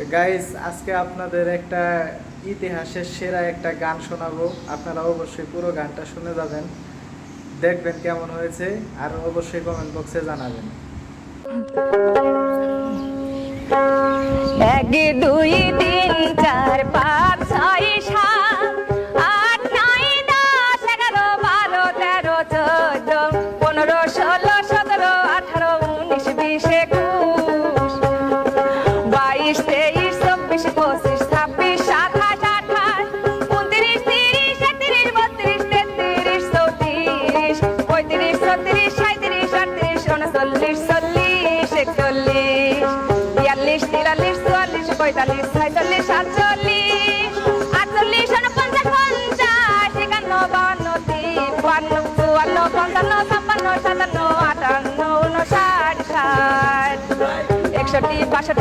Guys, আজকে আপনাদের একটা ইতিহাসের সেরা একটা গান শোনাবো। আপনারা অবশ্যই পুরো গানটা শুনে যাবেন, দেখবেন কেমন হয়েছে, আর অবশ্যই কমেন্ট বক্সে জানাবেন। 1 2 3 4 5 6 7 8 9 10 11 12 13 14 15 16 17 18 19 20 21 22 23 24 25 26 27 28 29 30 31 32 33 34 35 36 37 38 39 40 41 42 43 44 45 46 47 48 49 50 50 51 52 53 54 55 56 57 58 59 60 61 62